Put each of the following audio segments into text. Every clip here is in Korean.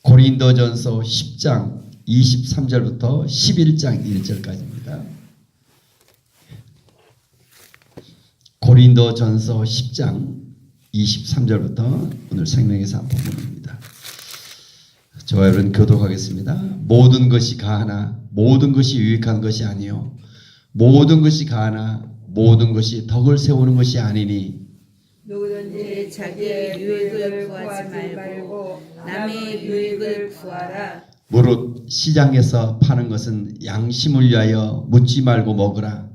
고린도전서 10장 23절부터 11장 1절까지입니다. 고린도전서 10장 23절부터 오늘 생명에서 한 본문입니다. 저와 여러분 교독하겠습니다. 모든 것이 가하나 모든 것이 유익한 것이 아니요 모든 것이 가하나 모든 것이 덕을 세우는 것이 아니니 누구든지 자기의 유익을 구하지 말고 남의 유익을 구하라. 무릇 시장에서 파는 것은 양심을 위하여 묻지 말고 먹으라.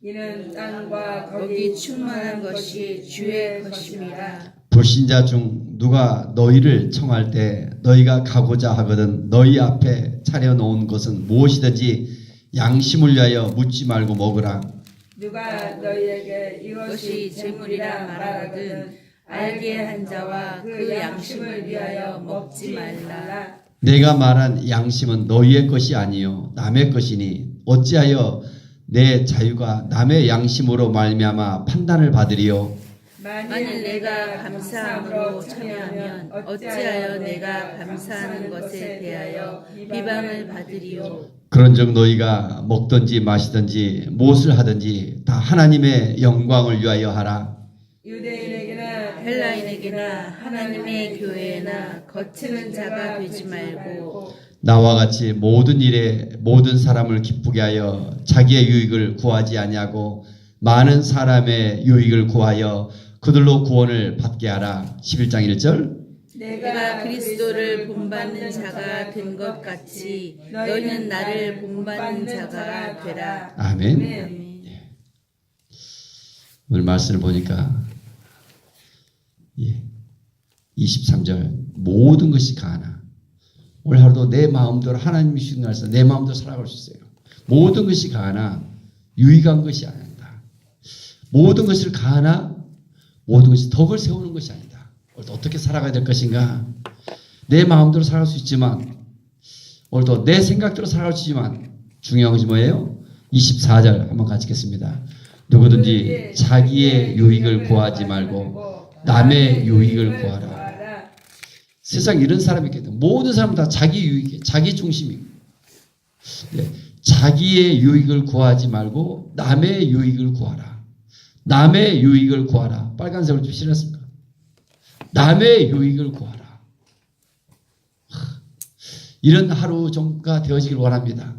이는 땅과 거기 충만한 것이 주의 것임이라. 불신자 중 누가 너희를 청할 때 너희가 가고자 하거든 너희 앞에 차려놓은 것은 무엇이든지 양심을 위하여 묻지 말고 먹으라. 누가 너희에게 이것이 재물이라 말하거든 알게 한 자와 그 양심을 위하여 먹지 말라. 내가 말한 양심은 너희의 것이 아니요 남의 것이니 어찌하여 내 자유가 남의 양심으로 말미암아 판단을 받으리요. 만일 내가 감사함으로 참여하면 어찌하여 내가 감사하는 것에 대하여 비방을 받으리요. 그런즉 너희가 먹든지 마시든지 무엇을 하든지 다 하나님의 영광을 위하여 하라. 유대인에게나 헬라인에게나 하나님의 교회나 거치는 자가 되지 말고 나와 같이 모든 일에 모든 사람을 기쁘게 하여 자기의 유익을 구하지 아니하고 많은 사람의 유익을 구하여 그들로 구원을 받게 하라. 11장 1절. 내가 그리스도를 본받는 자가 된 것 같이 너희는 나를 본받는 자가 되라. 아멘. 아멘. 오늘 말씀을 보니까 23절 모든 것이 가하나 오늘 하루도 내 마음대로 하나님이 주신 날에서 내 마음대로 살아갈 수 있어요. 모든 것이 가하나 유익한 것이 아니다. 모든 것을 가하나 모든 것이 덕을 세우는 것이 아니다. 오늘도 어떻게 살아가야 될 것인가? 내 마음대로 살아갈 수 있지만 오늘도 내 생각대로 살아갈 수 있지만 중요한 것이 뭐예요? 24절 한번 같이 읽겠습니다. 누구든지 자기의 유익을 구하지 말고 남의 유익을 구하라. 세상에 이런 사람이 있겠다. 모든 사람은 다 자기 유익, 자기 중심이고 자기의 유익을 구하지 말고 남의 유익을 구하라. 남의 유익을 구하라. 빨간색으로 좀 실었습니까? 남의 유익을 구하라. 이런 하루 좀가 되어지길 원합니다.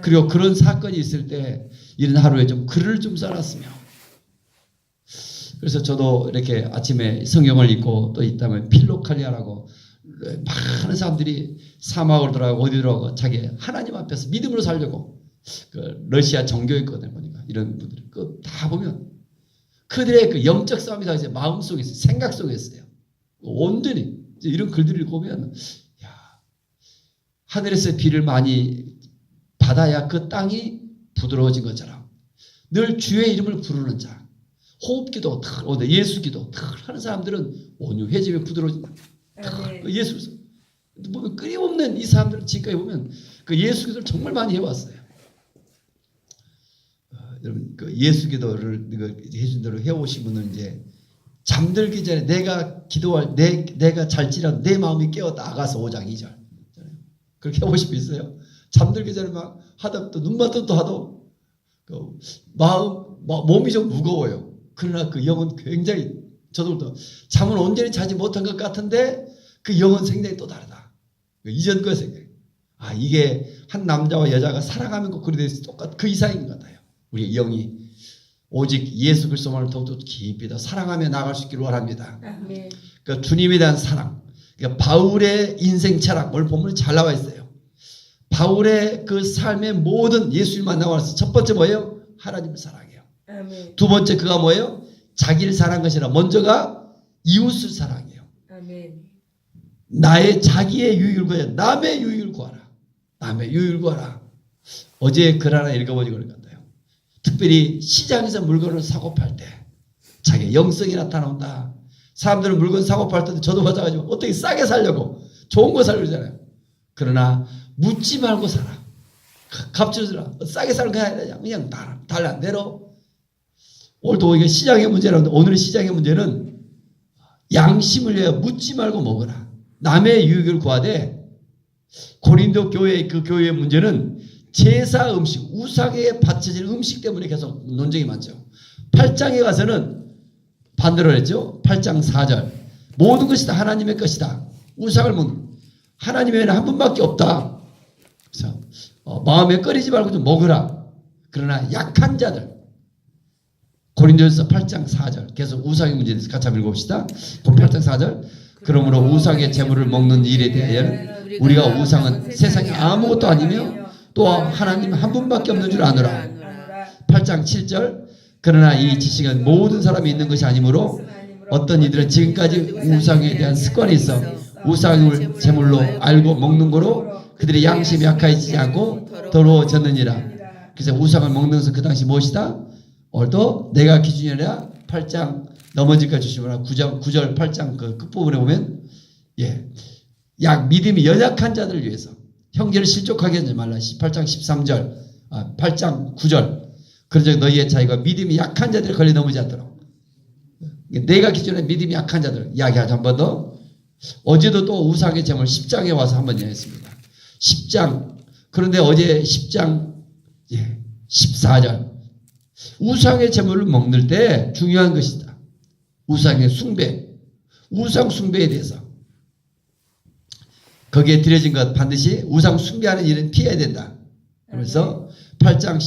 그리고 그런 사건이 있을 때 이런 하루에 좀 글을 좀 써놨으면. 그래서 저도 이렇게 아침에 성경을 읽고 또 있다면 필로칼리아라고 많은 사람들이 사막으로 들어가고 어디 들어가고 자기 하나님 앞에서 믿음으로 살려고 그 러시아 정교했거든요. 보니까 이런 분들 그 다 보면 그들의 그 영적 싸움이 다 이제 마음 속에 있어요. 생각 속에 있어요. 온전히 이런 글들을 보면 야, 하늘에서 비를 많이 받아야 그 땅이 부드러워진 것처럼 늘 주의 이름을 부르는 자, 호흡기도 예수기도 하는 사람들은 온유해지면 부드러워진다. 예수 보면 끊임없는 이 사람들은 지금까지 보면 그 예수기도를 정말 많이 해왔어요. 여러분 그 예수기도를 해준 대로 해오신 분은 이제 잠들기 전에 내가 기도할 내가 잘지라도 내 마음이 깨었다. 아가서 5장 2절 그렇게 해보신 분 있어요? 잠들기 전에 막 하다 또 눈만 떴다 하도 그 몸이 좀 무거워요. 그러나 그 영은 굉장히 저도 잠은 온전히 자지 못한 것 같은데 그 영은 생각이 또 다르다. 이전 거의 생각. 이게 한 남자와 여자가 사랑하면 꼭 그리 돼서 똑같 그 이상인 것 같아요. 우리 영이 오직 예수 그리스도만을 더욱더 깊이 더 사랑하며 나갈 수 있기를 원합니다. 그러니까 주님에 대한 사랑. 그러니까 바울의 인생 철학 오늘 본문에 잘 나와 있어요. 바울의 그 삶의 모든 예수님만 나와서 첫 번째 뭐예요? 하나님을 사랑해요. 아멘. 두 번째 그가 뭐예요? 자기를 사랑한 것이라 먼저가 이웃을 사랑해요. 아멘. 나의 자기의 유익을 구하자. 남의 유익을 구하라. 남의 유익을 구하라. 어제 글 하나 읽어보니 그런 것 같아요. 특별히 시장에서 물건을 사고 팔 때 자기의 영성이 나타나온다. 사람들은 물건 사고 팔 때도 저도 마찬가지고 어떻게 싸게 살려고 좋은 거 살려고 그러잖아요. 그러나 묻지 말고 살아. 값주더라. 싸게 살는 거 아니냐. 그냥 달라 내려. 오늘도 이게 시장의 문제라는데 오늘의 시장의 문제는 양심을 위해 묻지 말고 먹으라. 남의 유익을 구하되 고린도 교회의 그 교회의 문제는 제사 음식, 우상에 바쳐진 음식 때문에 계속 논쟁이 많죠. 8장에 가서는 반대로 했죠. 8장 4절. 모든 것이 다 하나님의 것이다. 우상을 먹는 하나님 외에는 한 분밖에 없다. 그래서 마음에 꺼리지 말고 좀 먹으라. 그러나 약한 자들. 고린도전서 8장 4절. 계속 우상의 문제에 대해서 같이 한번 읽어봅시다. 8장 4절. 그러므로 우상의 제물을 먹는 일에 대하여는 우리가 우상은 세상에 아무것도 아니며 또 하나님 한 분밖에 없는 줄 아노라. 8장 7절. 그러나 이 지식은 모든 사람이 있는 것이 아니므로 어떤 이들은 지금까지 우상에 대한 습관이 있어 우상을 제물로 알고 먹는 거로 그들의 양심이 약해지지 않고 더러워졌느니라. 그래서 우상을 먹는 것은 그 당시 무엇이다? 오늘도 내가 기준이 아니라 8장 넘어질까 조심하라. 9절 8장 그 끝부분에 보면 믿음이 연약한 자들을 위해서 형제를 실족하게 하지 말라. 8장 13절 8장 9절 그러자 너희의 자유가 믿음이 약한 자들이 걸려 넘어지지 않도록. 내가 기존에 믿음이 약한 자들 이야기하자 한 번 더. 어제도 또 우상의 제물 10장에 와서 한번 이야기했습니다. 10장 그런데 어제 10장 14절 우상의 제물을 먹는 때 중요한 것이다. 우상의 숭배, 우상 숭배에 대해서 거기에 들여진 것 반드시 우상 숭배하는 일은 피해야 된다. 그래서 8장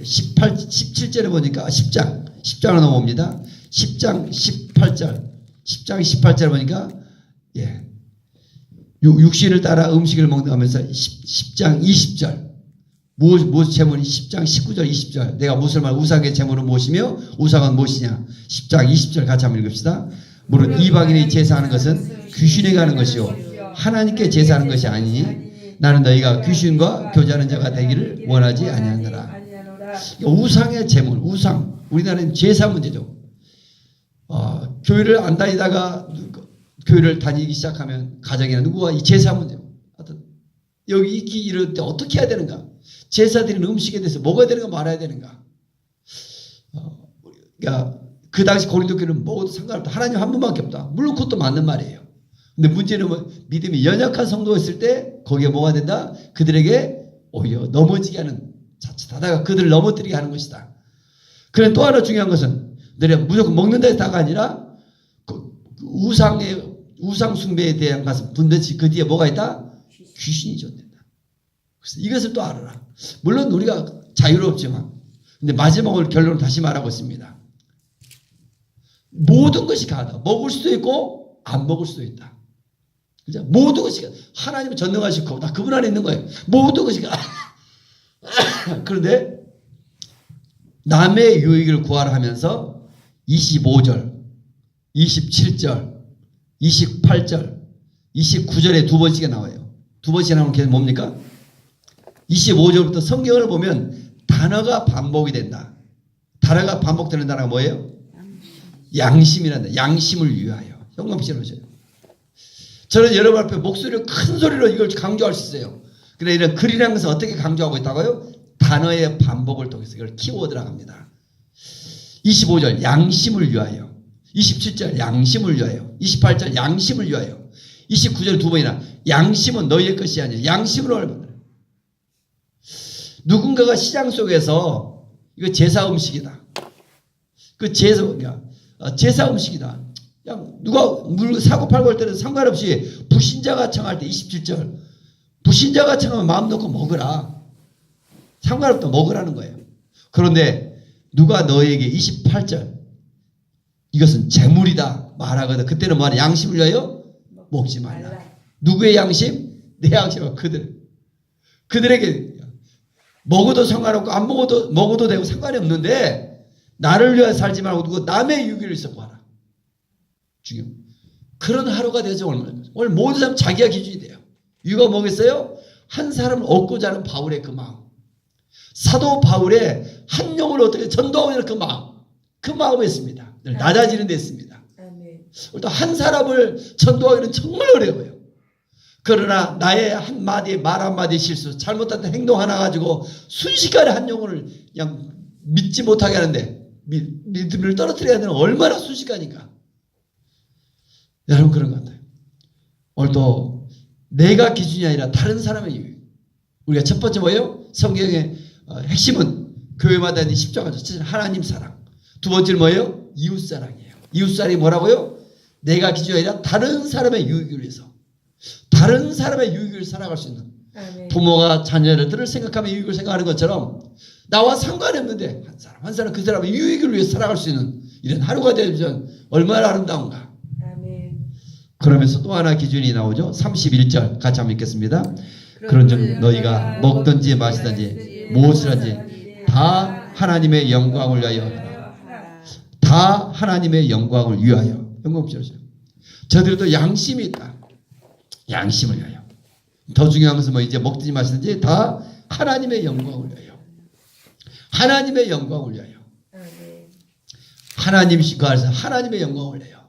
17절에 보니까 10장으로 넘어옵니다. 10장 18절에 보니까 육신을 따라 음식을 먹으면서 10장 20절 무엇 제물이 10장 19절 20절 내가 무엇을 말 우상의 제물은 무엇이며 우상은 무엇이냐 10장 20절 같이 한번 읽읍시다. 무릇 이방인이 제사하는 것은 귀신에게 하는 것이요 하나님께 제사하는 것이 아니니 나는 너희가 귀신과 교제하는 자가 되기를 원하지 아니하노라. 우상의 제물 우상 우리나라는 제사 문제죠. 교회를 안 다니다가 교회를 다니기 시작하면 가정이나 누구와 이 제사 문제 여기 있기 이럴 때 어떻게 해야 되는가 제사 드리는 음식에 대해서 먹어야 되는가 말아야 되는가 그러니까 그 당시 고린도 교회는 먹어도 상관없다. 하나님 한 분밖에 없다. 물론 그것도 맞는 말이에요. 근데 문제는 믿음이 연약한 성도가 있을 때 거기에 뭐가 된다? 그들에게 오히려 넘어지게 하는 자칫하다가 그들을 넘어뜨리게 하는 것이다. 그런데 또 하나 중요한 것은 너희가 무조건 먹는 데다가 아니라 우상 숭배에 대한 것은 분명히 그 뒤에 뭐가 있다? 귀신이 존재한다. 그래서 이것을 또 알아라. 물론 우리가 자유롭지만 근데 마지막으로 결론을 다시 말하고 있습니다. 모든 것이 가하다. 먹을 수도 있고 안 먹을 수도 있다. 그죠? 모든 것이 하나님은 전능하시고 다 그분 안에 있는 거예요. 모든 것이 그런데 남의 유익을 구하라 하면서 25절, 27절, 28절, 29절에 두 번씩에 나와요. 두 번씩에 나오는 게 뭡니까? 25절부터 성경을 보면 단어가 반복이 된다. 단어가 반복되는 단어가 뭐예요? 양심이란다. 양심을 위하여. 현감씨로 오셔요. 저는 여러분 앞에 목소리를 큰 소리로 이걸 강조할 수 있어요. 근데 이런 글이라는 것은 어떻게 강조하고 있다고요? 단어의 반복을 통해서 이걸 키워드라고 합니다. 25절 양심을 위하여 27절 양심을 위하여 28절 양심을 위하여 29절 두 번이나 양심은 너희의 것이 아니야. 양심으로 얼마나 누군가가 시장 속에서 이거 제사 음식이다. 그 제사 음식이다. 그냥 누가 물 사고 팔고 할 때는 상관없이 불신자가 청할 때 27절 불신자가 청하면 마음 놓고 먹으라. 상관없다 먹으라는 거예요. 그런데 누가 너에게 28절 이것은 재물이다 말하거든. 그때는 뭐하냐? 양심을 위하여 먹지 말라. 누구의 양심? 내 양심은 그들에게 먹어도 상관없고 안 먹어도 되고 상관이 없는데 나를 위하여 살지 말고 누구 남의 유기를 위해서 구하라. 중요. 그런 하루가 되죠. 오늘 모든 사람 자기가 기준이 돼요. 이유가 뭐겠어요? 한 사람을 얻고자 하는 바울의 그 마음. 사도 바울의 한 영을 어떻게 전도하는 그 마음이었습니다. 낮아지는 데 있습니다. 또 한 사람을 전도하기는 정말 어려워요. 그러나 나의 한마디 말 한마디 실수 잘못한 행동 하나 가지고 순식간에 한 영혼을 그냥 믿지 못하게 하는데 믿음을 떨어뜨려야 되는 얼마나 순식간인가. 여러분 그런 것 같아요. 오늘도 내가 기준이 아니라 다른 사람의 유익. 우리가 첫 번째 뭐예요? 성경의 핵심은 교회마다 있는 십자가죠. 하나님 사랑. 두 번째는 뭐예요? 이웃 사랑이에요. 이웃 사랑이 뭐라고요? 내가 기준이 아니라 다른 사람의 유익을 위해서, 다른 사람의 유익을 살아갈 수 있는, 아멘. 부모가 자녀들을 생각하며 유익을 생각하는 것처럼 나와 상관이 없는데 한 사람 그 사람의 유익을 위해 살아갈 수 있는 이런 하루가 되면 얼마나 아름다운가. 아멘. 그러면서 또 하나 기준이 나오죠. 31절 같이 한번 읽겠습니다. 그런즉 너희가 먹든지 마시든지 무엇을 하든지 다 하나님의 영광을 위하여 하라. 다 하나님의 영광을 위하여. 영광 붙여주세요. 저들도 양심이 있다. 양심을 위하여. 더 중요한 것은 뭐 이제 먹든지 마시든지 다 하나님의 영광을 위하여. 하나님의 영광을 위하여. 아멘. 하나님이신 그 안에서 하나님의 영광을 위하여.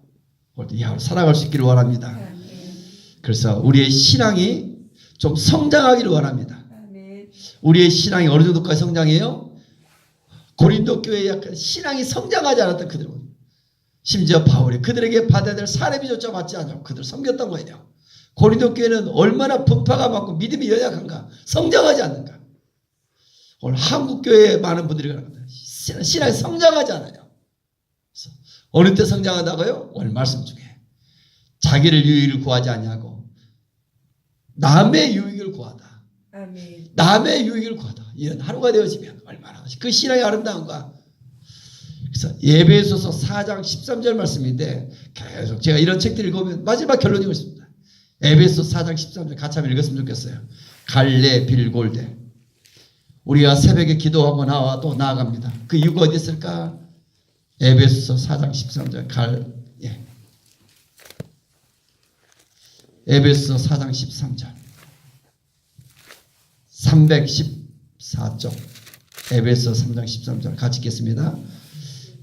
오늘 살아갈 수 있기를 원합니다. 아멘. 그래서 우리의 신앙이 좀 성장하기를 원합니다. 아멘. 우리의 신앙이 어느 정도까지 성장해요? 고린도 교회에 약간 신앙이 성장하지 않았던 그들은, 심지어 바울이 그들에게 받아야 될 사례비조차 받지 않고 그들을 섬겼던 거예요. 고린도 교회는 얼마나 분파가 많고 믿음이 연약한가, 성장하지 않는가. 오늘 한국 교회에 많은 분들이 그럽니다. 신앙이 성장하지 않아요. 그래서 어느 때 성장한다고요? 오늘 말씀 중에 자기를 유익을 구하지 아니하고 남의 유익을 구하다. 아멘. 남의 유익을 구하다. 이런 하루가 되어지면 얼마나 그 신앙이 아름다운가. 그래서 에베소서 4장 13절 말씀인데 계속 제가 이런 책들 읽으면 마지막 결론이 있습니다. 에베소 4장 13절 같이 한번 읽었으면 좋겠어요. 갈래 빌골대. 우리가 새벽에 기도하고 나와 또 나아갑니다. 그 이유가 어디 있을까? 에베소 4장 13절 에베소 4장 13절 314쪽 에베소 3장 13절 같이 읽겠습니다.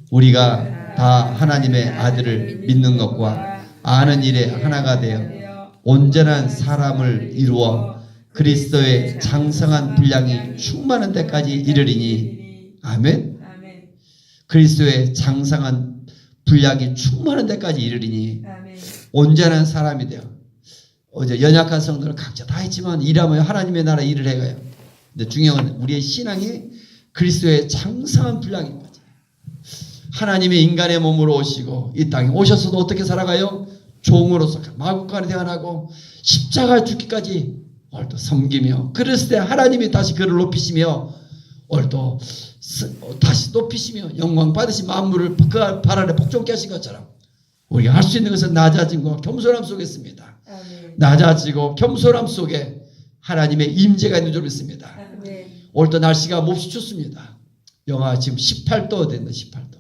우리가 다 하나님의 아들을 믿는 것과 아는 일에 하나가 되어 온전한 사람을 이루어 그리스도의 장성한 분량이 충만한 데까지 이르리니. 아멘. 아멘. 그리스도의 장성한 분량이 충만한 데까지 이르리니. 아멘. 온전한 사람이 되어. 어제 연약한 성도는 각자 다 했지만 일하면 하나님의 나라 일을 해가요. 근데 중요한 건 우리의 신앙이 그리스도의 장성한 분량인 거지. 하나님이 인간의 몸으로 오시고 이 땅에 오셔서도 어떻게 살아가요? 종으로서 마구간에 대안하고 십자가에 죽기까지 오늘도 섬기며 그랬을 때 하나님이 다시 그를 높이시며 오늘도 다시 높이시며 영광 받으신 만물을 그 발 아래 복종케 하신 것처럼 우리가 할 수 있는 것은 낮아짐과 겸손함 속에 있습니다. 아멘. 낮아지고 겸손함 속에 하나님의 임재가 있는 줄 믿습니다. 아멘. 오늘도 날씨가 몹시 춥습니다. 영하 지금 18도 됐네. 18도.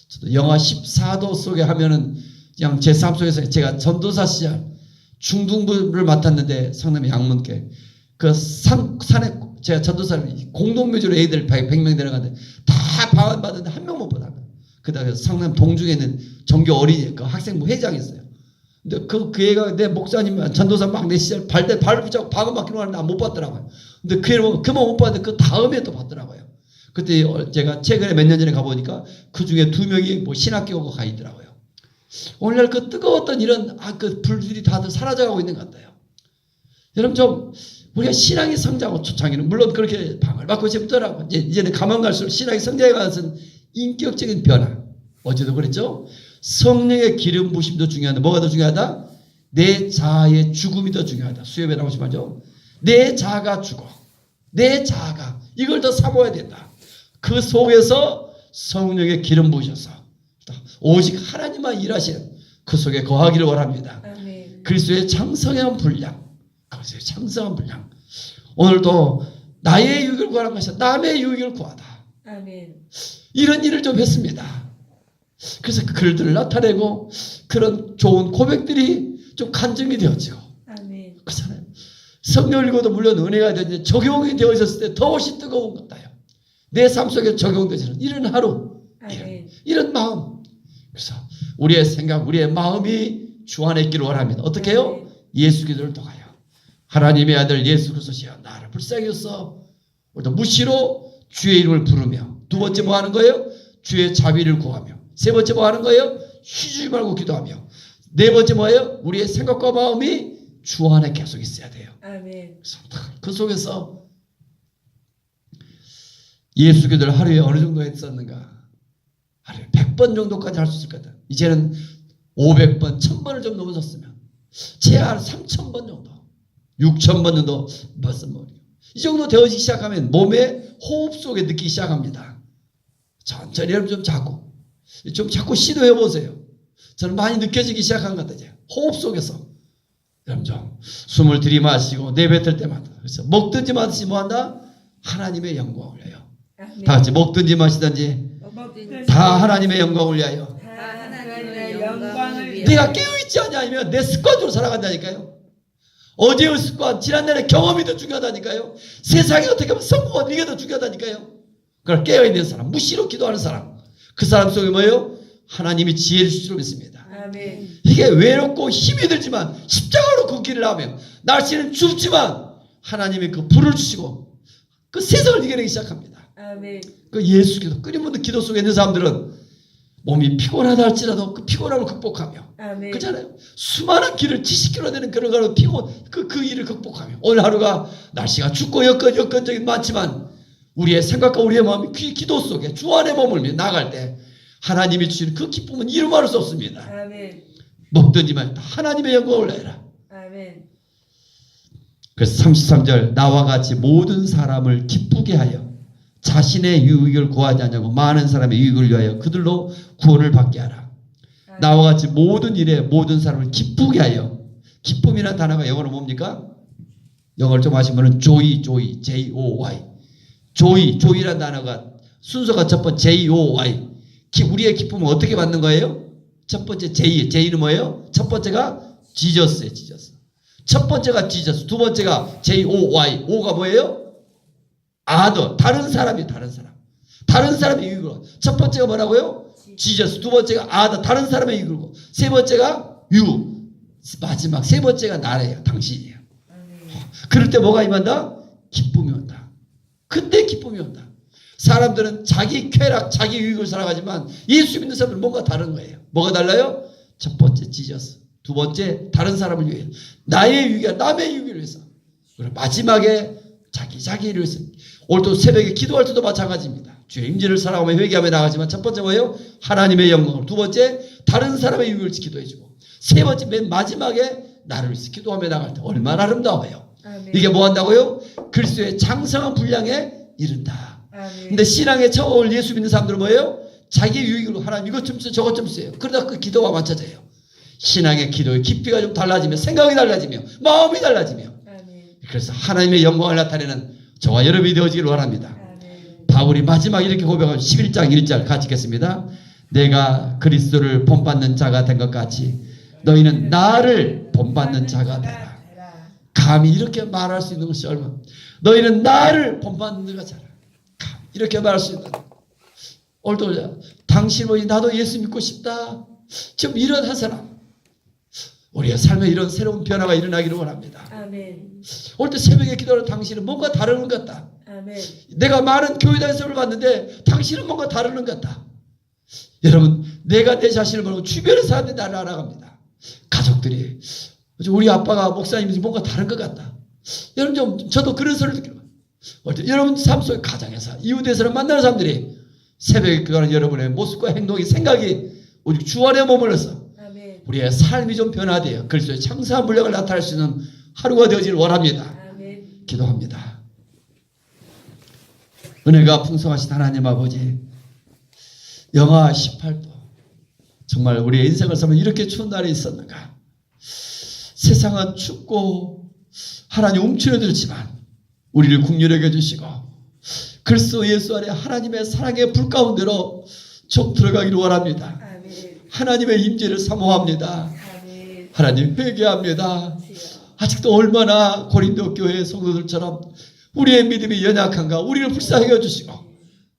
저도 영하 14도 속에 하면은 그냥 제 삶 속에서 제가 전도사 시절 중등부를 맡았는데 성남의 양문께 그 산에 제가 전도사를 공동묘지로 애들 100명 데려갔는데 다 방언받았는데 한 명 못 받아. 그다음에 성남 동중에 있는 전교 어린이 그 학생부 회장이 있어요. 근데 그 애가 내 목사님 전도사 막 내 시절 발을 붙잡고 방언 받기로 하는데 안 못 받더라고요. 근데 그만 못 받는데 그 다음에 또 받더라고요. 그때 제가 최근에 몇 년 전에 가보니까 그 중에 2명이 뭐 신학교가 가 있더라고요. 오늘날 그 뜨거웠던 이런 그 불들이 다들 사라져가고 있는 것 같아요. 여러분 좀 우리가 신앙이 성장하고 초창기는 물론 그렇게 방을 받고 싶더라고. 이제는 가만 갈수록 신앙이 성장해 가는 인격적인 변화. 어제도 그랬죠. 성령의 기름 부심도 중요한데 뭐가 더 중요하다? 내 자아의 죽음이 더 중요하다. 수협에 나오시 말죠. 내 자아가 죽어. 내 자아가 이걸 더 사모해야 된다. 그 속에서 성령의 기름 부으셔서 오직 하나님만 일하시는 그 속에 거하기를 원합니다. 아멘. 그리스도의 장성한 분량, 그리스도의 장성한 분량. 오늘도 나의 유익을 구하는 것이 남의 유익을 구하다. 아멘. 이런 일을 좀 했습니다. 그래서 그 글들을 나타내고 그런 좋은 고백들이 좀 간증이 되었죠. 아멘. 그렇잖아요. 성경 읽어도 물론 은혜가 되는데 적용이 되어 있었을 때 더없이 뜨거운 것 같아요. 내 삶 속에 적용되지는 이런 하루, 이런 마음. 그래서 우리의 생각, 우리의 마음이 주 안에 있기를 원합니다. 어떻게 해요? 예수 기도를 통하여 하나님의 아들 예수 그리스도시여 나를 불쌍히 여서 오늘도 무시로 주의 이름을 부르며 두 번째 뭐 하는 거예요? 주의 자비를 구하며 세 번째 뭐 하는 거예요? 쉬지 말고 기도하며 네 번째 뭐예요? 우리의 생각과 마음이 주 안에 계속 있어야 돼요. 아멘. 그 속에서 예수 기도를 하루에 어느 정도 했었는가? 하루에 100번 정도까지 할 수 있을 것 같아요. 이제는 500번, 1000번을 좀 넘어섰으면 최하 3000번 정도, 6000번 정도 이 정도 되어지기 시작하면 몸의 호흡 속에 느끼기 시작합니다. 천천히 여러분 좀 자꾸 시도해 보세요. 저는 많이 느껴지기 시작한 것 같아요. 호흡 속에서 여러분 좀 숨을 들이마시고 내뱉을 때마다 그래서 먹든지 마든지 뭐한다? 하나님의 영광을 위하여. 아멘. 다 같이 먹든지 마시든지 다 하나님의 영광을 위하여. 다 하나님의 영광을 위하여. 내가 깨어있지 않냐 아니면 내 습관으로 살아간다니까요. 어제의 습관, 지난날의 경험이 더 중요하다니까요. 세상에 어떻게 보면 성공은 이게 더 중요하다니까요. 그걸 깨어있는 사람, 무시로 기도하는 사람, 그 사람 속에 뭐예요? 하나님이 지혜를 주실 줄 믿습니다. 아멘. 이게 외롭고 힘이 들지만 십자가로 그 길을 하면 날씨는 춥지만 하나님이 그 불을 주시고 그 세상을 이겨내기 시작합니다. 아멘. 그 예수 기도 끊임없는 기도 속에 있는 사람들은 몸이 피곤하다 할지라도 그 피곤함을 극복하며 아멘. 그렇잖아요. 수많은 길을 70km 되는 그런 거로 그 일을 극복하며 오늘 하루가 날씨가 춥고 여건적인 많지만 우리의 생각과 우리의 마음이 기도 속에 주 안에 머물며 나갈 때 하나님이 주시는 그 기쁨은 이루말할 수 없습니다. 아멘. 먹든지만 하나님의 영광을 내라. 아멘. 그래서 33절 나와 같이 모든 사람을 기쁘게 하여 자신의 유익을 구하지 않냐고 많은 사람의 유익을 위하여 그들로 구원을 받게 하라. 나와 같이 모든 일에 모든 사람을 기쁘게 하여. 기쁨이라는 단어가 영어로 뭡니까? 영어를 좀 아시는 분은 joy, J-O-Y. joy라는 단어가 순서가 첫 번째 J-O-Y. 우리의 기쁨은 어떻게 받는 거예요? 첫 번째 J는 뭐예요? 첫 번째가 지저스예요. 지저스. 첫 번째가 지저스, 두 번째가 J-O-Y. O가 뭐예요? 아더, 다른 사람이 다른 사람. 다른 사람의 유익으로. 첫 번째가 뭐라고요? 지저스. 두 번째가 아더, 다른 사람의 유익으로. 세 번째가 유. 마지막 세 번째가 나래요. 당신이에요. 그럴 때 뭐가 임한다? 기쁨이 온다. 그때 기쁨이 온다. 사람들은 자기 쾌락, 자기 유익을 살아가지만 예수 믿는 사람들은 뭔가 다른 거예요. 뭐가 달라요? 첫 번째 지저스. 두 번째 다른 사람을 위해. 나의 유익이 남의 유익을 위해서. 그리고 마지막에 자기를 위해서. 오늘 또 새벽에 기도할 때도 마찬가지입니다. 주의 임재를 살아가며 회개하며 나가지만 첫 번째 뭐예요? 하나님의 영광을. 두 번째 다른 사람의 유익을 기도해주고. 세 번째 맨 마지막에 나를 위해서 기도하며 나갈 때 얼마나 아름다워요. 아멘. 이게 뭐 한다고요? 그리스도의 장성한 분량에 이른다. 아멘. 근데 신앙에 처음 예수 믿는 사람들은 뭐예요? 자기 유익으로 하나님 이것 좀 쓰세요, 저것 좀 쓰세요. 그러다 그 기도가 맞춰져요. 신앙의 기도의 깊이가 좀 달라지며 생각이 달라지며 마음이 달라지며 아멘. 그래서 하나님의 영광을 나타내는 저와 여러분이 되어지기를 원합니다. 아멘. 바울이 마지막 이렇게 고백한 11장 1절 같이 읽겠습니다. 내가 그리스도를 본받는 자가 된 것 같이 너희는 나를 본받는 자가 되라. 감히 이렇게 말할 수 있는 것이 얼마나. 너희는 나를 본받는 자가 되라. 이렇게 말할 수 있는. 오늘도 당신 뭐니 나도 예수 믿고 싶다. 지금 이런 한 사람. 우리의 삶에 이런 새로운 변화가 일어나기를 원합니다. 아멘. 오늘 때 새벽에 기도하는 당신은 뭔가 다른 것 같다. 아멘. 내가 많은 교회 다니는 세월을 봤는데 당신은 뭔가 다른 것 같다. 여러분 내가 내 자신을 보고 주변의 사람들이 나를 알아갑니다. 가족들이 우리 아빠가 목사님이 뭔가 다른 것 같다. 여러분 저도 그런 소리를 느껴요. 여러분 삶 속에 가정에서 이웃에서는 만나는 사람들이 새벽에 기도하는 여러분의 모습과 행동이 생각이 오직 주 안에 머물러서 아멘. 우리의 삶이 좀 변화돼요. 그리스도의 창사한 분량을 나타낼 수 있는 하루가 되어지길 원합니다. 아멘. 기도합니다. 은혜가 풍성하신 하나님 아버지, 영하 18도 정말 우리의 인생을 살면 이렇게 추운 날이 있었는가. 세상은 춥고 하나님 움츠러들지만 우리를 국률하게 해주시고 그리스도 예수 안에 하나님의 사랑의 불 가운데로 쭉 들어가기를 원합니다. 아멘. 하나님의 임재를 사모합니다. 아멘. 하나님 회개합니다. 아직도 얼마나 고린도 교회 성도들처럼 우리의 믿음이 연약한가. 우리를 불쌍히 여주시고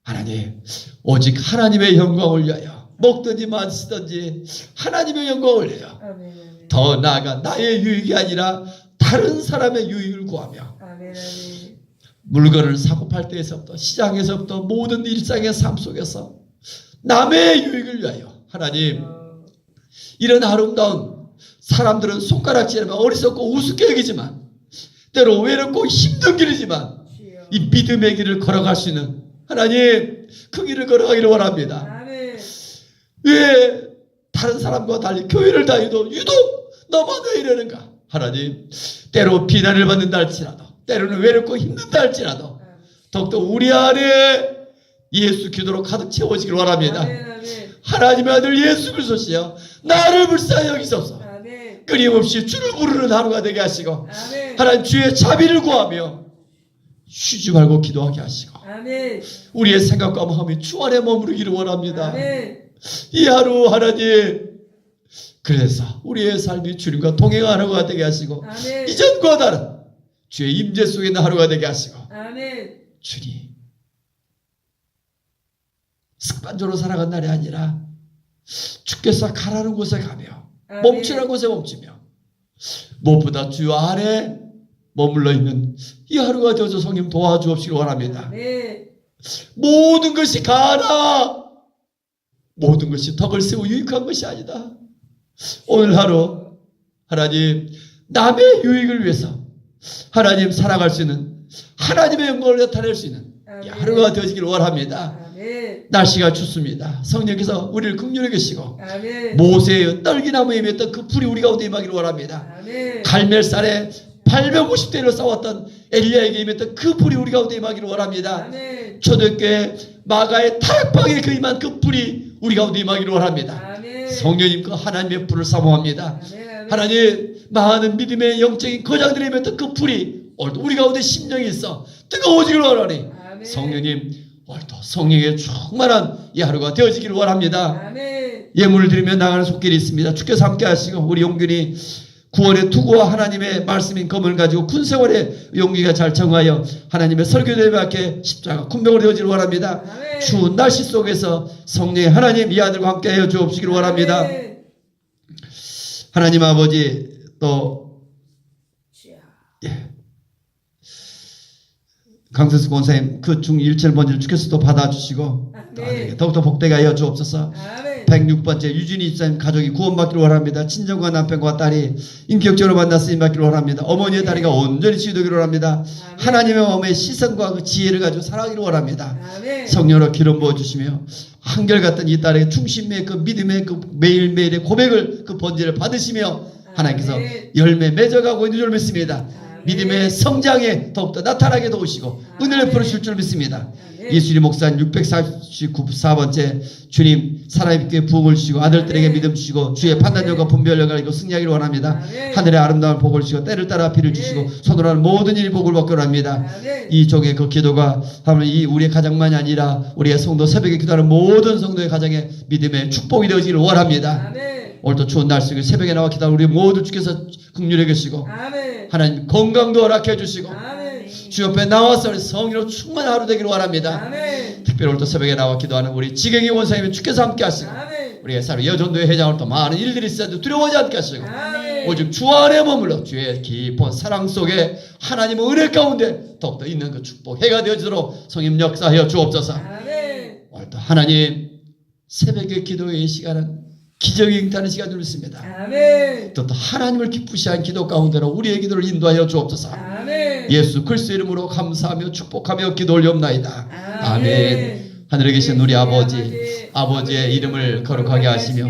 하나님 오직 하나님의 영광을 위하여 먹든지 마시든지 하나님의 영광을 위하여 아멘. 더 나아가 나의 유익이 아니라 다른 사람의 유익을 구하며 아멘. 아멘. 물건을 사고 팔 때에서부터 시장에서부터 모든 일상의 삶 속에서 남의 유익을 위하여 하나님 이런 아름다운 사람들은 손가락질하면 어리석고 우습게 여기지만 때로 외롭고 힘든 길이지만 주여. 이 믿음의 길을 걸어갈 수 있는 하나님 그 길을 걸어가기를 원합니다. 아멘. 왜 다른 사람과 달리 교회를 다니도 유독 너만 왜 이러는가? 하나님 때로 비난을 받는다 할지라도 때로는 외롭고 힘든다 할지라도 더욱더 우리 안에 예수 기도로 가득 채워지길 원합니다. 아멘. 아멘. 하나님의 아들 예수 그리스도시여 나를 불쌍히 여기소서. 아멘. 끊임없이 주를 부르는 하루가 되게 하시고 아멘. 하나님 주의 자비를 구하며 쉬지 말고 기도하게 하시고 아멘. 우리의 생각과 마음이 주 안에 머무르기를 원합니다. 아멘. 이 하루 하나님 그래서 우리의 삶이 주님과 동행하는 하루가 되게 하시고 아멘. 이전과 다른 주의 임재 속에 있는 하루가 되게 하시고 아멘. 주님 습관적으로 살아간 날이 아니라 주께서 가라는 곳에 가며 아멘. 멈추라는 곳에 멈추며 무엇보다 주 안에 머물러 있는 이 하루가 되어서 성령 도와주옵시길 원합니다. 아멘. 모든 것이 가나 모든 것이 덕을 세우고 유익한 것이 아니다. 오늘 하루 하나님 남의 유익을 위해서 하나님 살아갈 수 있는 하나님의 영광을 나타낼 수 있는 이 하루가 되어지길 원합니다. 아멘. 날씨가 춥습니다. 성령께서 우리를 긍휼히 계시고 아멘. 모세의 떨기나무에 임했던 그 불이 우리 가운데 임하기를 원합니다. 아멘. 갈멜산에 850대를 싸웠던 엘리야에게 임했던 그 불이 우리 가운데 임하기를 원합니다. 아멘. 초대교회 마가의 타락방에 그 임한 그 불이 우리 가운데 임하기를 원합니다. 아멘. 성령님 그 하나님의 불을 사모합니다. 아멘. 하나님 많은 믿음의 영적인 거장들이 임했던 그 불이 오늘도 우리 가운데 심령이 있어 뜨거워지기를 원하니 아멘. 성령님 오늘도 성령의 충만한 이 하루가 되어지기를 원합니다. 아멘. 예물을 드리며 나가는 속길이 있습니다. 주께서 함께 하시고 우리 용균이 구원의 투구와 하나님의 말씀인 검을 가지고 군생활의 용기가 잘 정하여 하나님의 설교대에 맞게 십자가 군병으로 되어지기를 원합니다. 아멘. 추운 날씨 속에서 성령의 하나님 이 아들과 함께 하여 주옵시기를 원합니다. 아멘. 하나님 아버지 또 주여. 강세수 권사님 그 중1절 번지를 주께서 또 받아주시고 아멘. 더욱더 복되게 하여 주옵소서. 아멘. 106번째 유진이 집사님 가족이 구원받기를 원합니다. 친정과 남편과 딸이 인격적으로 만나 쓰임받기를 원합니다. 어머니의 다리가 온전히 치유되기를 원합니다. 아멘. 하나님의 마음의 시선과 그 지혜를 가지고 살아가기를 원합니다. 아멘. 성령으로 기름 부어주시며 한결같은 이 딸의 중심의 그 믿음의 그 매일매일의 고백을 그 번제를 받으시며 하나님께서 아멘. 열매 맺어가고 있는 줄 믿습니다. 아멘. 믿음의 성장에 더욱더 나타나게 도우시고 은혜를 아멘. 풀어주실 줄 믿습니다. 아멘. 예수님 목사님 644번째 주님 사람에게 부흥을 주시고 아들들에게 아멘. 믿음 주시고 주의 판단력과 분별력을 가지고 승리하기를 원합니다. 아멘. 하늘의 아름다운 복을 주시고 때를 따라 비를 아멘. 주시고 손으로 하는 모든 일이 복을 받기를 원합니다. 아멘. 이 종의 그 기도가 하면 이 우리의 가정만이 아니라 우리의 성도 새벽에 기도하는 모든 성도의 가정에 믿음의 축복이 되어지기를 원합니다. 아멘. 오늘도 추운 날 속에 새벽에 나와 기도하는 우리 모두 주께서 긍휼히 계시고 아멘. 하나님 건강도 허락해 주시고 아멘. 주 옆에 나와서 성의로 충만한 하루 되기를 원합니다. 아멘. 특별히 오늘도 새벽에 나와 기도하는 우리 지경이 원사님이 주께서 함께 하시고 아멘. 우리의 삶 여전도의 회장을 또 많은 일들이 있어도 두려워하지 않게 하시고 아멘. 오직 주 안에 머물러 주의 깊은 사랑 속에 하나님의 은혜 가운데 더욱더 있는 그 축복 해가 되어지도록 성님 역사하여 주옵소서. 아멘. 오늘도 하나님 새벽의 기도의 시간은 기적이 잉타는 시간을 있습니다. 아멘. 또 하나님을 기쁘시한 기도 가운데로 우리의 기도를 인도하여 주옵소서. 아멘. 예수 그리스도 이름으로 감사하며 축복하며 기도 올리옵나이다. 아멘. 하늘에 계신 우리 아버지의 이름을 거룩하게 하시며